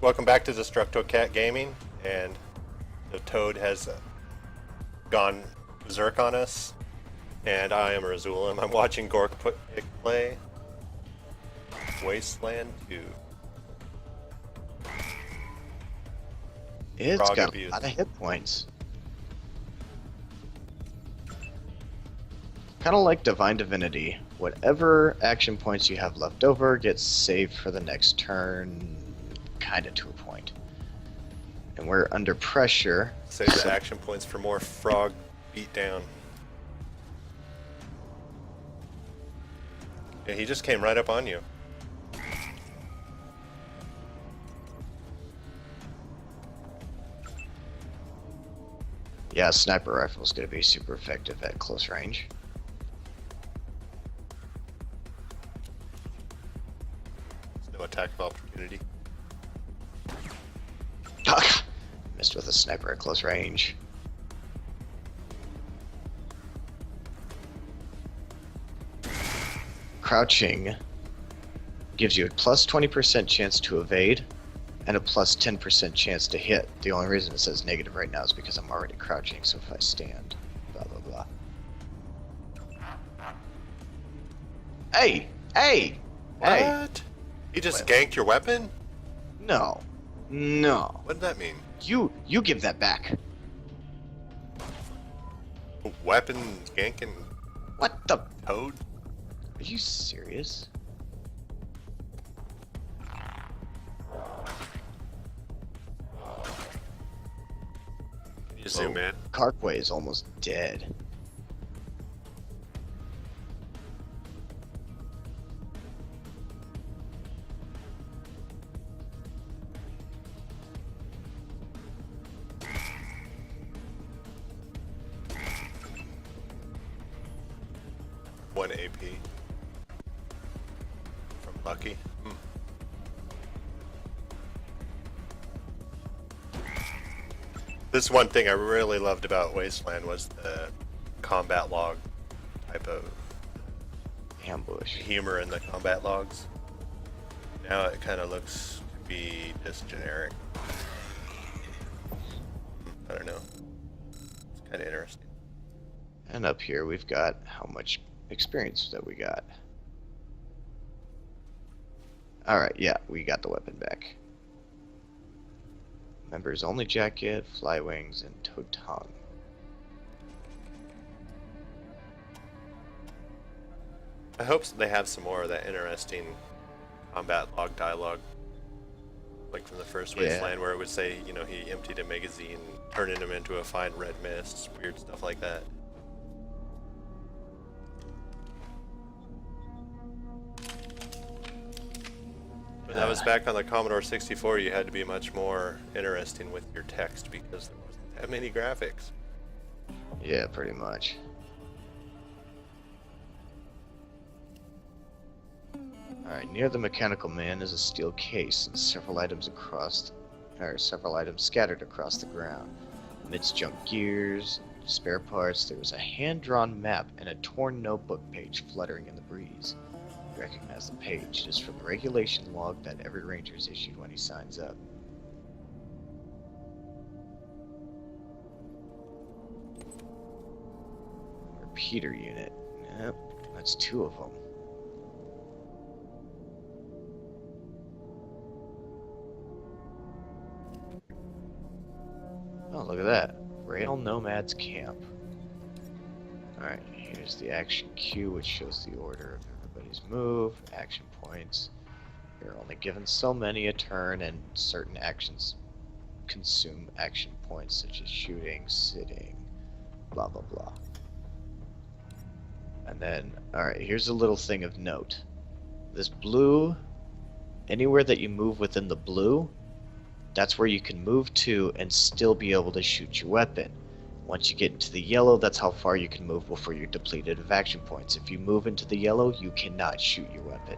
Welcome back to Destructo Gaming, and the Toad has gone berserk on us, and I am Razulim. I'm watching Gork play Wasteland 2. It's Frog got abuse. a lot of hit points. Kind of like Divine Divinity. Whatever action points you have left over gets saved for the next turn, kind of to a point. And we're under pressure. Save the action points for more frog beatdown. Yeah, he just came right up on you. Yeah, sniper rifle is going to be super effective at close range. There's no attack of opportunity. Missed with a sniper at close range. Crouching gives you a plus 20% chance to evade and a plus 10% chance to hit. The only reason it says negative right now is because I'm already crouching, so if I stand, blah blah blah. Hey! Hey! Hey! What? He just ganked your weapon? No. No. What did that mean? You give that back. Weapon ganking What the? Toad? Are you serious? Can you zoom in? Carkway is almost dead. One AP. From Lucky. This one thing I really loved about Wasteland was the combat log type of Ambush. humor in the combat logs. Now it kind of looks to be just generic. I don't know. It's kind of interesting. And up here we've got how much experience that we got. Alright, yeah, we got the weapon back. Members only jacket, fly wings, and toad tongue. I hope they have some more of that interesting combat log dialogue. Like from the first Wasteland, where it would say, you know, he emptied a magazine, turning him into a fine red mist, weird stuff like that. When that was back on the Commodore 64, you had to be much more interesting with your text because there wasn't that many graphics. Yeah, pretty much. Alright, near the mechanical man is a steel case and several items scattered across the ground. Amidst junk gears and spare parts, there was a hand-drawn map and a torn notebook page fluttering in the breeze. You recognize the page. It is from the regulation log that every ranger is issued when he signs up. Repeater unit. Yep, that's 2 of them. Oh, look at that. Rail Nomads Camp. Alright, here's the action queue, which shows the order of everybody's move, action points. You're only given so many a turn, and certain actions consume action points, such as shooting, sitting, blah blah blah. And then, alright, here's a little thing of note. This blue, anywhere that you move within the blue, that's where you can move to and still be able to shoot your weapon. Once you get into the yellow, that's how far you can move before you're depleted of action points. If you move into the yellow, you cannot shoot your weapon.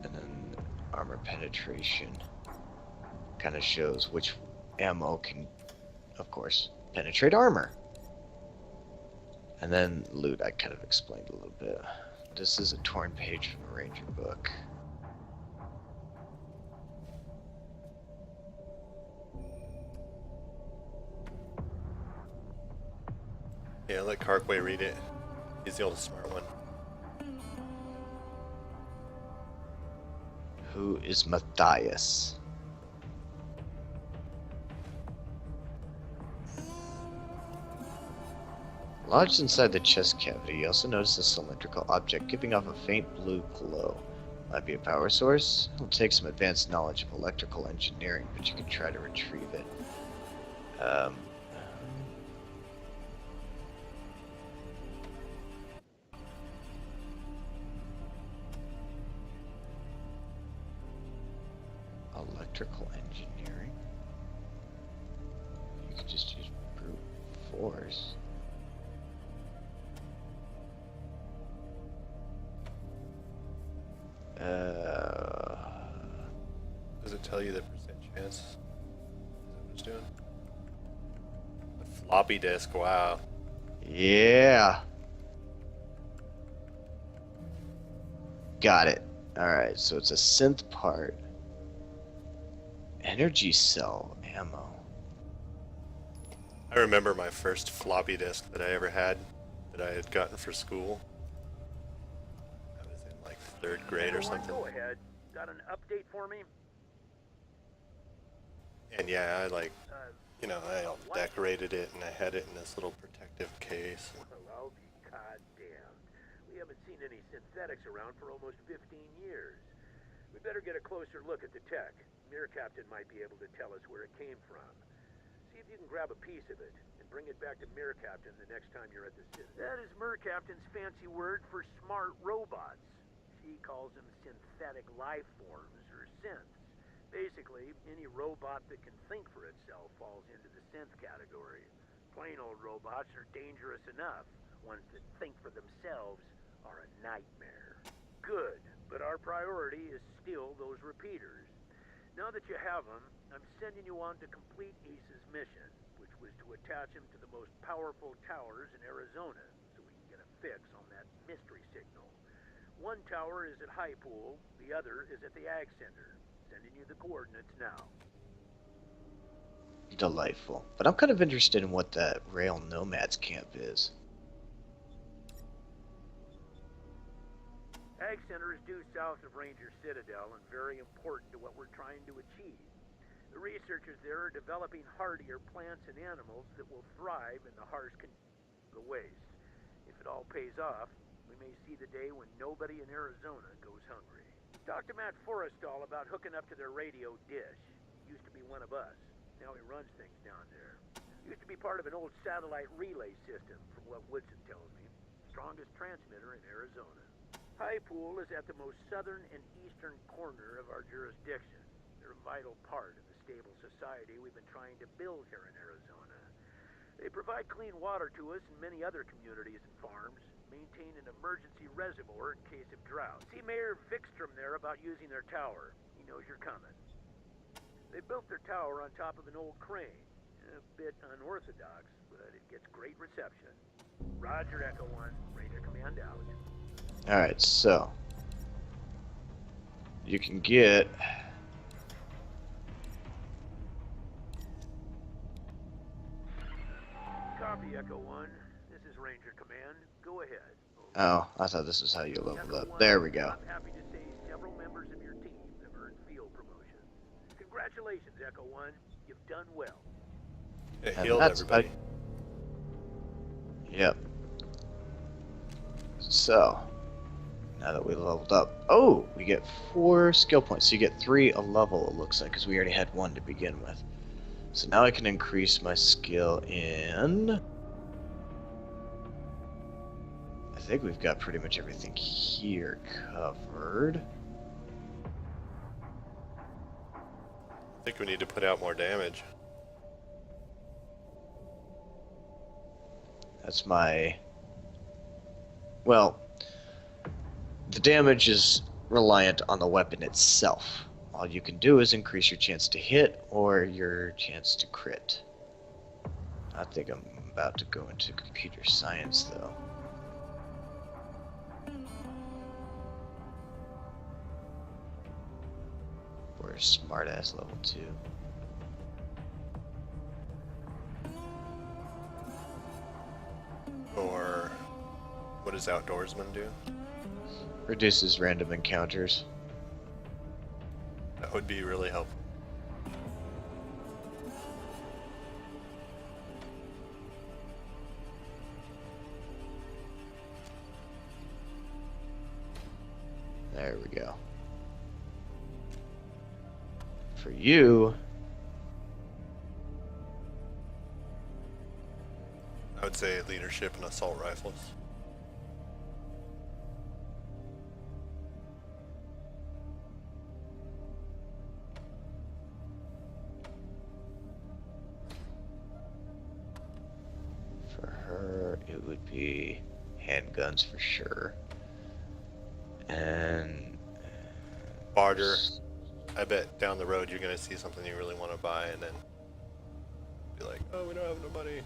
And then armor penetration. kind of shows which ammo can, of course, penetrate armor. And then loot, I kind of explained a little bit. This is a torn page from a Ranger book. Yeah, let Carkway read it. He's the oldest smart one. Who is Matthias? Lodged inside the chest cavity, you also notice a cylindrical object giving off a faint blue glow. Might be a power source. It'll take some advanced knowledge of electrical engineering, but you can try to retrieve it. Electrical engineering? You could just use brute force. Does it tell you the percent chance? Is that what it's doing? The floppy disk, wow. Yeah. Got it. Alright, so it's a synth part. Energy cell ammo. I remember my first floppy disk that I ever had, that I had gotten for school. I was in like 3rd grade or something. Go ahead. Got an update for me? And yeah, I like, you know, I decorated it and I had it in this little protective case. Well, I'll be goddamned. We haven't seen any synthetics around for almost 15 years. We better get a closer look at the tech. Mirror Captain might be able to tell us where it came from. See if you can grab a piece of it and bring it back to Mirror Captain the next time you're at the synth. That is Mirror Captain's fancy word for smart robots. She calls them synthetic life forms, or synths. Basically, any robot that can think for itself falls into the synth category. Plain old robots are dangerous enough. Ones that think for themselves are a nightmare. Good, but our priority is still those repeaters. Now that you have them, I'm sending you on to complete Ace's mission, which was to attach him to the most powerful towers in Arizona, so we can get a fix on that mystery signal. One tower is at High Pool, the other is at the Ag Center. Sending you the coordinates now. Delightful. But I'm kind of interested in what that Rail Nomads camp is. Ag Center is due south of Ranger Citadel and very important to what we're trying to achieve. The researchers there are developing hardier plants and animals that will thrive in the harsh conditions of the waste. If it all pays off, we may see the day when nobody in Arizona goes hungry. Talked to Matt Forrestal about hooking up to their radio dish. He used to be one of us. Now he runs things down there. Used to be part of an old satellite relay system, from what Woodson tells me. Strongest transmitter in Arizona. High Pool is at the most southern and eastern corner of our jurisdiction. They're a vital part of the stable society we've been trying to build here in Arizona. They provide clean water to us and many other communities and farms. Maintain an emergency reservoir in case of drought. See Mayor Vikstrom there about using their tower. He knows you're coming. They built their tower on top of an old crane. A bit unorthodox, but it gets great reception. Roger, Echo 1. Ranger Command out. Alright, so you can get Copy, Echo 1. This is Ranger Command. Go ahead. oh, I thought this was how you leveled up. There we go. I'm happy to say several members of your team have earned field promotions. Congratulations, Echo 1. You've done well. It And healed that's everybody. Yep. So now that we leveled up, oh, we get 4 skill points. So you get 3 a level, it looks like, because we already had 1 to begin with. So now I can increase my skill in... I think we've got pretty much everything here covered. I think we need to put out more damage. That's my... Well, the damage is reliant on the weapon itself, all you can do is increase your chance to hit or your chance to crit. I think I'm about to go into computer science, though. We're smartass level 2. Or what does Outdoorsman do? Reduces random encounters. That would be really helpful. There we go. For you, I would say leadership and assault rifles. for her, it would be handguns for sure. And Barter. I bet down the road you're going to see something you really want to buy and then be like, oh, we don't have no money.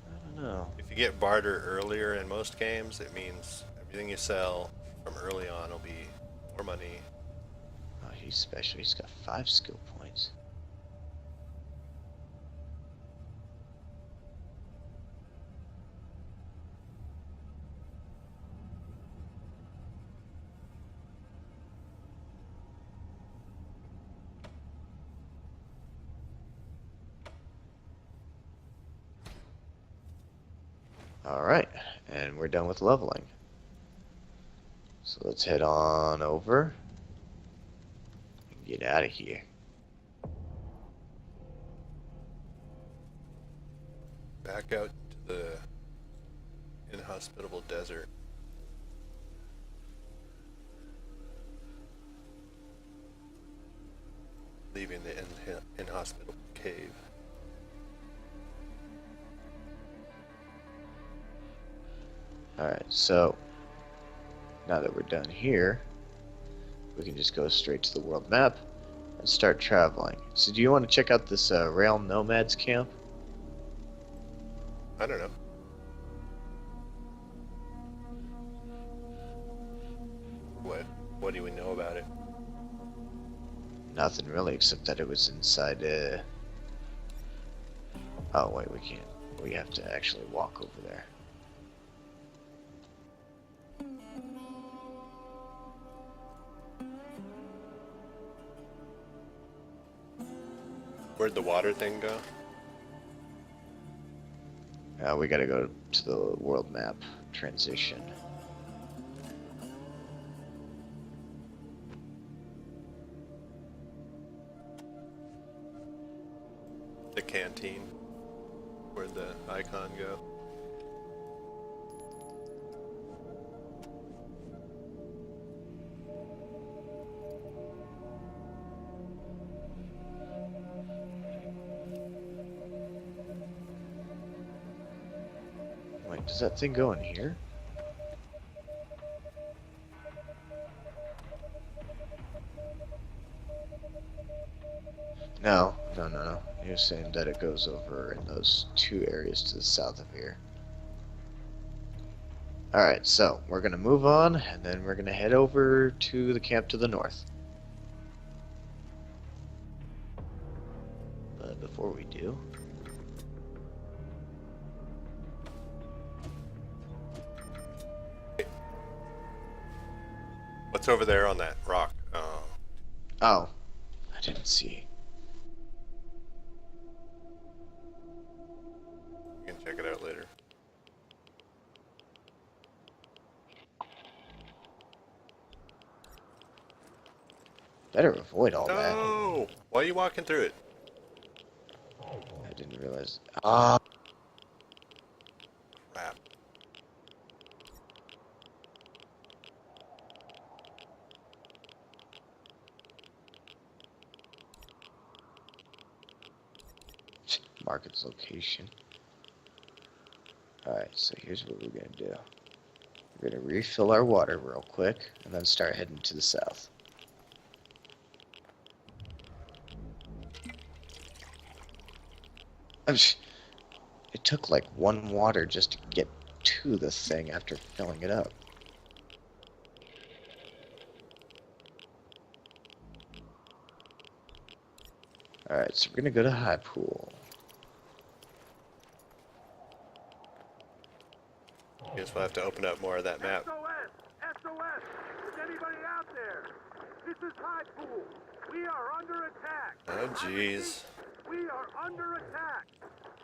I don't know. If you get barter earlier in most games, it means everything you sell from early on will be more money. Oh, he's special. He's got 5 skill points. Alright, and we're done with leveling. So let's head on over and get out of here. Back out to the inhospitable desert. Leaving the inhospitable cave. Alright, so now that we're done here, we can just go straight to the world map and start traveling. So do you want to check out this Rail Nomads camp? I don't know. What do we know about it? Nothing really, except that it was inside Oh wait, we can't. We have to actually walk over there. Where'd the water thing go? We gotta go to the world map transition. The canteen. Where'd the icon go? Wait, does that thing go in here? No. You're saying that it goes over in those 2 areas to the south of here. Alright, so we're gonna move on, and then we're gonna head over to the camp to the north. But before we do... What's over there on that rock? Oh, I didn't see. You can check it out later. Better avoid all that. No! Why are you walking through it? I didn't realize. Ah. Crap. Mark its location. Alright, so here's what we're gonna do. We're gonna refill our water real quick, and then start heading to the south. It took like one water just to get to the thing after filling it up. Alright, so we're gonna go to High Pool. Guess we'll have to open up more of that map. SOS! SOS! Is anybody out there? This is High Pool. We are under attack. Oh, jeez. We are under attack.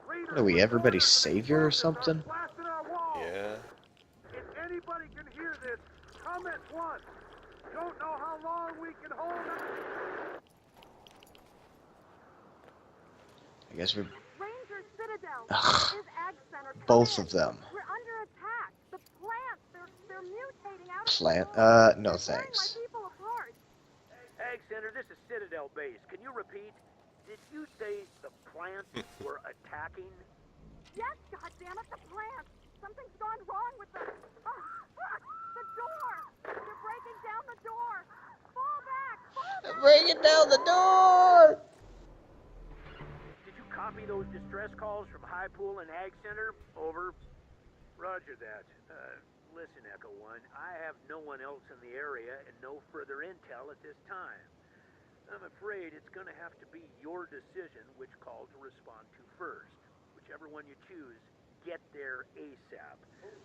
What are we, everybody's savior or something? Yeah. If anybody can hear this, come at once. Don't know how long we can hold it. I guess we're Ranger Citadel Ugh. is Ag Center. Come both in. of them. We're under attack. The plants, they're mutating out Plant. of control. No They're tearing thanks. my people apart. Ag Center, this is Citadel Base. Can you repeat? Did you say the plants were attacking? Yes, goddammit, the plants. Something's gone wrong with them. The door. They're breaking down the door. Fall back. Fall back. Bring it down the door! Did you copy those distress calls from High Pool and Ag Center? Over. Roger that. Listen, Echo One, I have no one else in the area and no further intel at this time. I'm afraid it's going to have to be your decision which call to respond to first. Whichever one you choose, get there ASAP.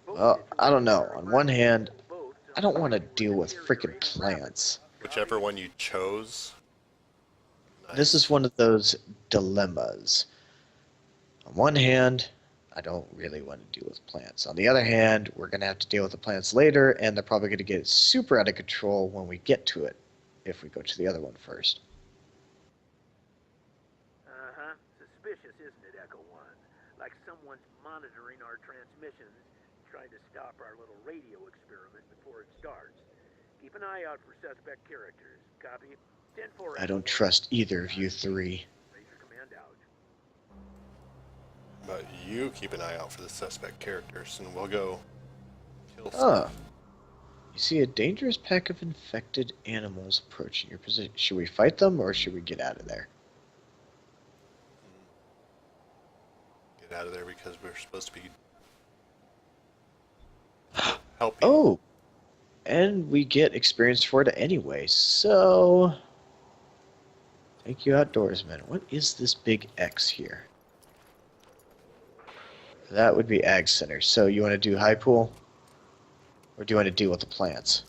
Well, I don't know. On one hand, I don't want to deal with freaking plants. Whichever one you chose. This is one of those dilemmas. On one hand, I don't really want to deal with plants. On the other hand, we're going to have to deal with the plants later, and they're probably going to get super out of control when we get to it, if we go to the other one first. Uh-huh. Suspicious, isn't it, Echo One? Like someone's monitoring our transmissions, trying to stop our little radio experiment before it starts. Keep an eye out for suspect characters. Copy? 10-4. I don't trust either of you three. Ranger Command out. But you keep an eye out for the suspect characters, and we'll go kill Ah. stuff. You see a dangerous pack of infected animals approaching your position. Should we fight them, or should we get out of there? Get out of there because we're supposed to be helping. Oh! And we get experience for it anyway, so... Thank you, outdoorsman. What is this big X here? That would be Ag Center. So you want to do High Pool? Or do you want to deal with the plants?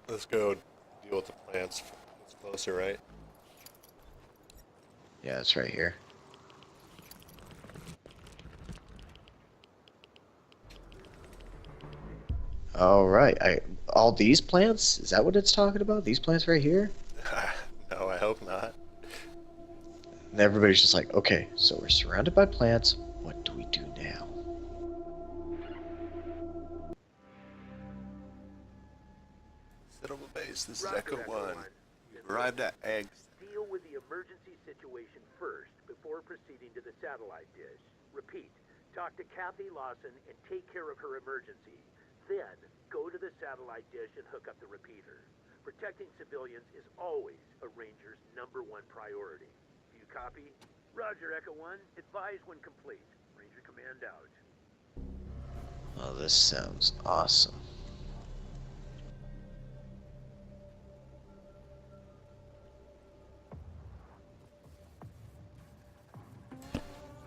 Let's go deal with the plants. It's closer, right? Yeah, it's right here. Alright, all these plants? Is that what it's talking about? These plants right here? No, I hope not. And everybody's just like, okay, so we're surrounded by plants. What do we do now? Citadel Base, this is Roger, Echo Echo 1. One. We've arrived at Egg. Deal with the emergency situation first before proceeding to the satellite dish. Repeat, talk to Kathy Lawson and take care of her emergency. Then, go to the satellite dish and hook up the repeater. Protecting civilians is always a Ranger's #1 priority. Do you copy? Roger, Echo 1. Advise when complete. Ranger Command out. Oh, this sounds awesome.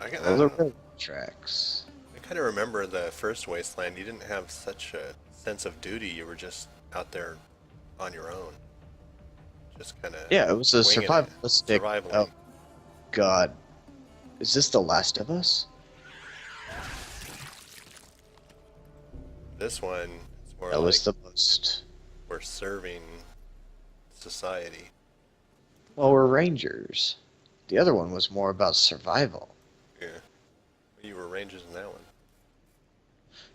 Oh, the railroad tracks. I kind of remember the first Wasteland. You didn't have such a sense of duty. You were just out there on your own. Just kind of. Yeah, it was a winging it. survivalistic. Survivaling. Oh, God. Is this The Last of Us? This one is more That like was the most. we're serving society. Well, we're rangers. The other one was more about survival. Yeah. You were rangers in that one.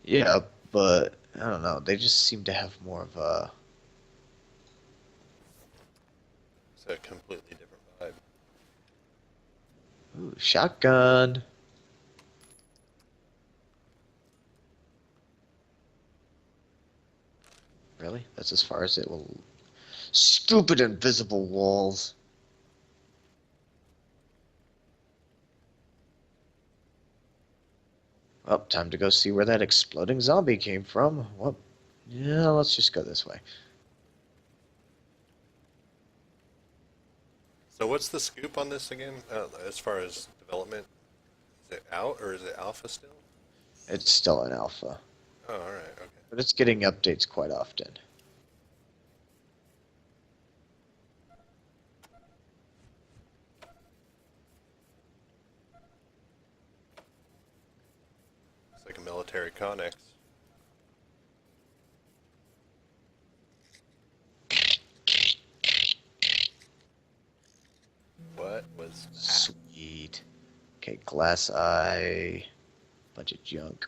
Yeah, but I don't know. They just seem to have more of a. It's a completely different vibe. Ooh, shotgun. Really? That's as far as it will... Stupid invisible walls. Well, time to go see where that exploding zombie came from. Well, yeah, let's just go this way. So what's the scoop on this again? As far as development, is it out or is it alpha still? It's still an alpha, Oh, all right, okay. but it's getting updates quite often. It's like a military connex. What was that? Sweet. Okay, glass eye. Bunch of junk.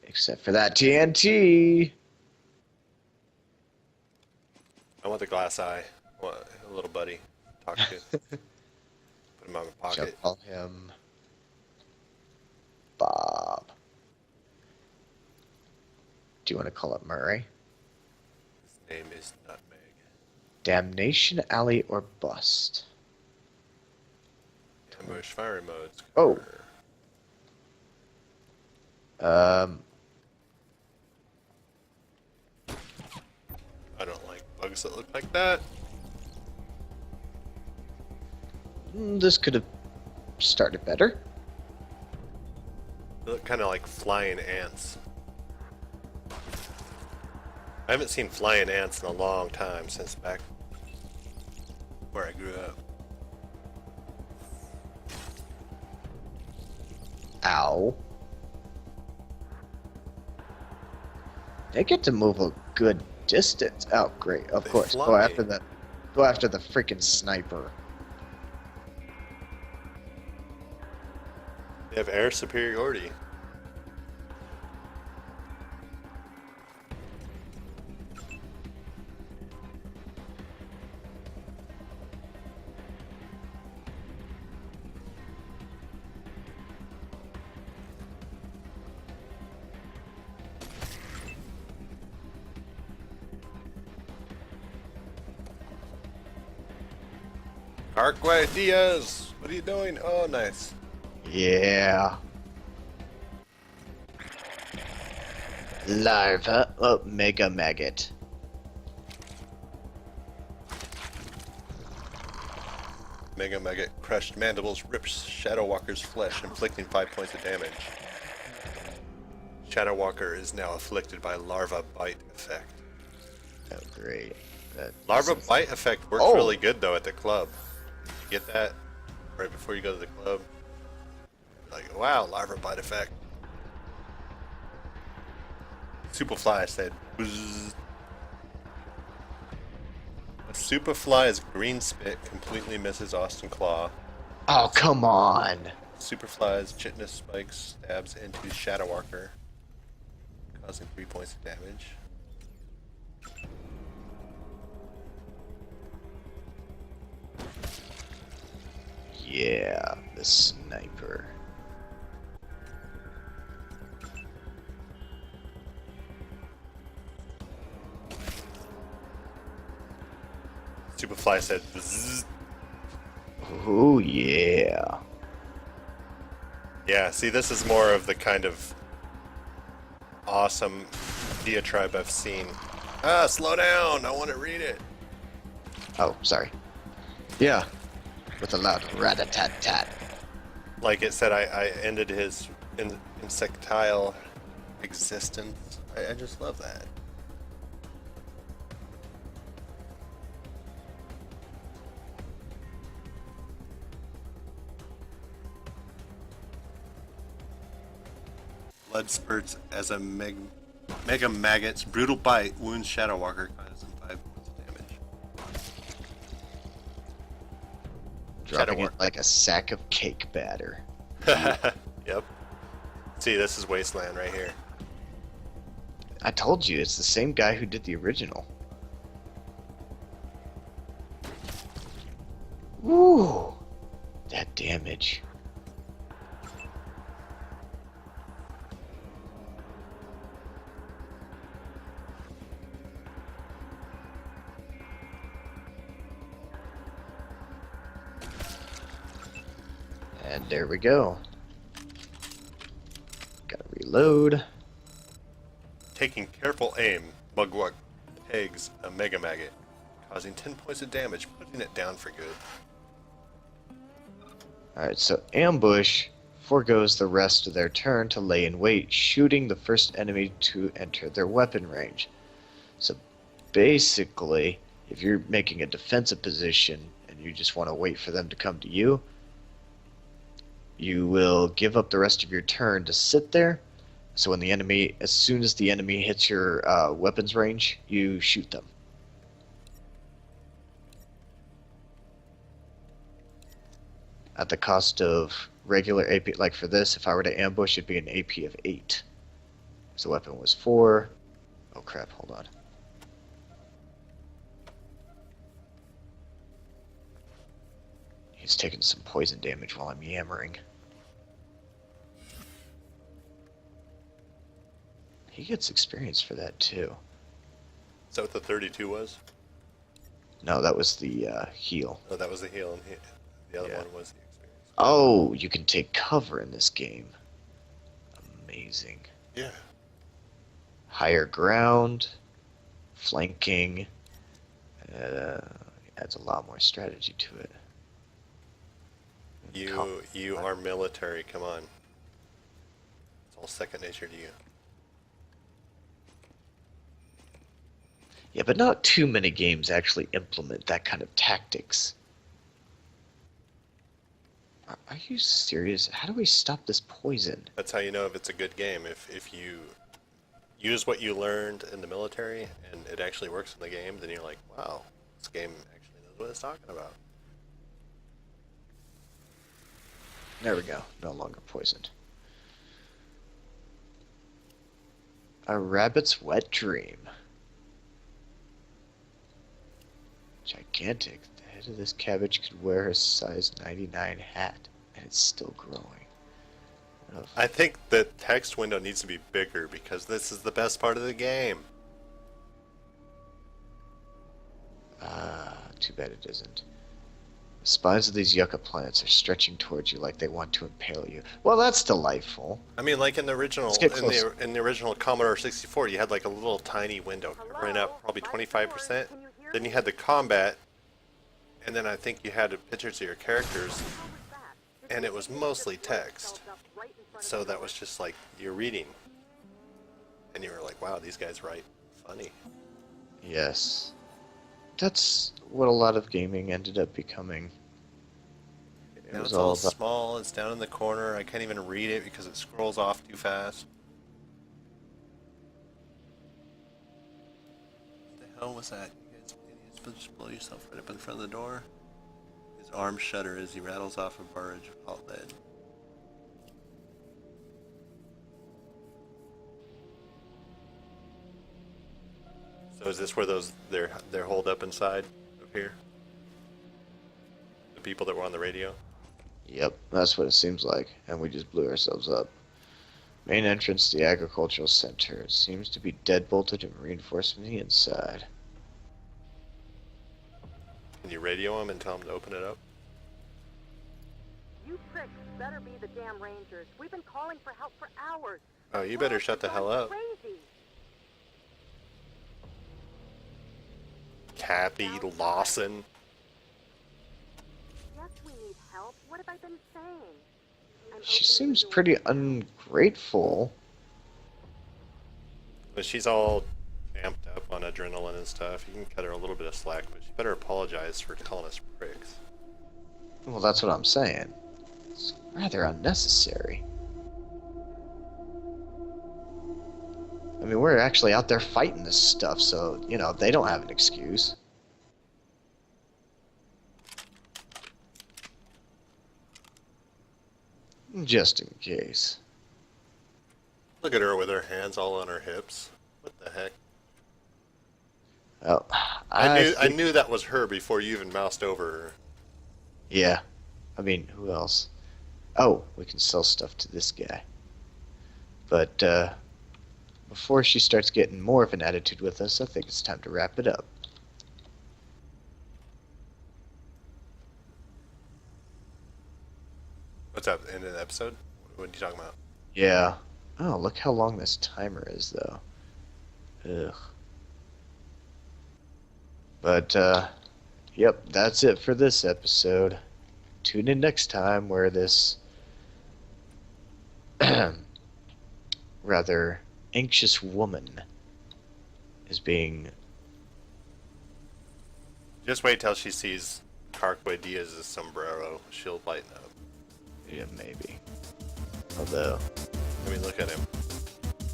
Except for that TNT. I want the glass eye. I want a little buddy. Talk to. Put him in my Shall pocket. call him Bob. Do you want to call it Murray? His name is Nutmeg. Damnation Alley or Bust. Ambush fire modes. Oh. I don't like bugs that look like that. This could have started better. They look kind of like flying ants. I haven't seen flying ants in a long time, since back where I grew up. Ow. They get to move a good distance. Oh, great. Of They course. Go fly. after the freaking sniper. They have air superiority. Arquay Diaz, what are you doing? Oh, nice. Yeah. Larva. Oh, mega maggot. Mega Maggot crushed mandibles rips Shadow Walker's flesh, inflicting 5 points of damage. Shadow Walker is now afflicted by Larva Bite effect. Oh, great. That Larva seems- Bite effect works Oh. really good though at the club. You get that right before you go to the club. Like, wow, Larva Bite effect. Superfly said, "Bzzz." A Superfly's green spit completely misses Austin Claw. Oh, come on. Superfly's chitinous spikes stabs into Shadow Walker, causing 3 points of damage. Yeah, the sniper. Superfly said, "Bzzz." Oh, yeah. Yeah, see, this is more of the kind of awesome diatribe I've seen. Ah, slow down! I want to read it. Oh, sorry. Yeah. With a loud rat-a-tat-tat. Like it said, I ended his insectile existence. I just love that. Blood spurts as a mega maggot's brutal bite wounds Shadow Walker, causing 5 points of damage. Dropping Shadow it like a sack of cake batter. Yep. See, this is Wasteland right here. I told you, it's the same guy who did the original. Woo! That damage. And there we go. Gotta reload. Taking careful aim, Mugwug pegs a Mega Maggot, causing 10 points of damage, putting it down for good. Alright, so ambush foregoes the rest of their turn to lay in wait, shooting the first enemy to enter their weapon range. So basically, if you're making a defensive position and you just want to wait for them to come to you, you will give up the rest of your turn to sit there. So when the enemy, as soon as the enemy hits your weapons range, you shoot them. At the cost of regular AP, like for this, if I were to ambush, it'd be an AP of 8. So the weapon was 4. Oh crap, hold on. He's taking some poison damage while I'm yammering. He gets experience for that too. Is that what the 32 was? No, that was the heal. Oh, that was the heal, and the other Yeah. one was the experience. Oh, you can take cover in this game. Amazing. Yeah. Higher ground, flanking, adds a lot more strategy to it. You are military, come on. It's all second nature to you. Yeah, but not too many games actually implement that kind of tactics. Are you serious? How do we stop this poison? That's how you know if it's a good game. If you use what you learned in the military and it actually works in the game, then you're like, wow, this game actually knows what it's talking about. There we go. No longer poisoned. A rabbit's wet dream. Gigantic. The head of this cabbage could wear a size 99 hat, and it's still growing. Oh, I think the text window needs to be bigger because this is the best part of the game. too bad it isn't. The spines of these yucca plants are stretching towards you like they want to impale you. Well, that's delightful. I mean, like in the original, Let's get close. in the original Commodore 64, you had like a little tiny window covering up probably 25%. Then you had the combat, and then I think you had pictures of your characters, and it was mostly text. So that was just like you're reading, and you were like, "Wow, these guys write funny." Yes. That's what a lot of gaming ended up becoming. It Now was it's all all about... small. It's down in the corner. I can't even read it because it scrolls off too fast. What the hell was that? You guys supposed to just blow yourself right up in front of the door? His arms shudder as he rattles off a barrage of hot lead. So is this where they're holed up inside up here? The people that were on the radio? Yep, that's what it seems like. And we just blew ourselves up. Main entrance to the agricultural center. It seems to be deadbolted and reinforced from the inside. Can you radio them and tell them to open it up? You pricks better be the damn Rangers. We've been calling for help for hours. Oh, you better shut the hell up. Crazy. Kathy Lawson. Yes, we need help. What have I been saying? I'm She open seems to pretty doing- ungrateful. But she's all amped up on adrenaline and stuff. You can cut her a little bit of slack, but she better apologize for calling us pricks. Well, that's what I'm saying. It's rather unnecessary. I mean, we're actually out there fighting this stuff, so, you know, they don't have an excuse. Just in case. Look at her with her hands all on her hips. What the heck? Well, I knew that was her before you even moused over her. Yeah. I mean, who else? Oh, we can sell stuff to this guy. But, before she starts getting more of an attitude with us, I think it's time to wrap it up. What's that? in the episode? What are you talking about? Yeah. Oh, look how long this timer is, though. Ugh. But, yep, that's it for this episode. Tune in next time where this rather anxious woman is being... Just wait till she sees Carque Diaz's sombrero. She'll lighten up. Yeah, maybe. Although... I mean, look at him.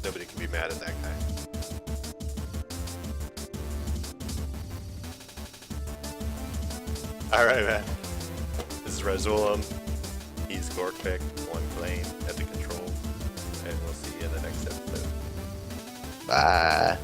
Nobody can be mad at that guy. Alright, man. This is Razulum. He's Gorkvik, one plane at the control. And we'll see you in the next episode. Bye.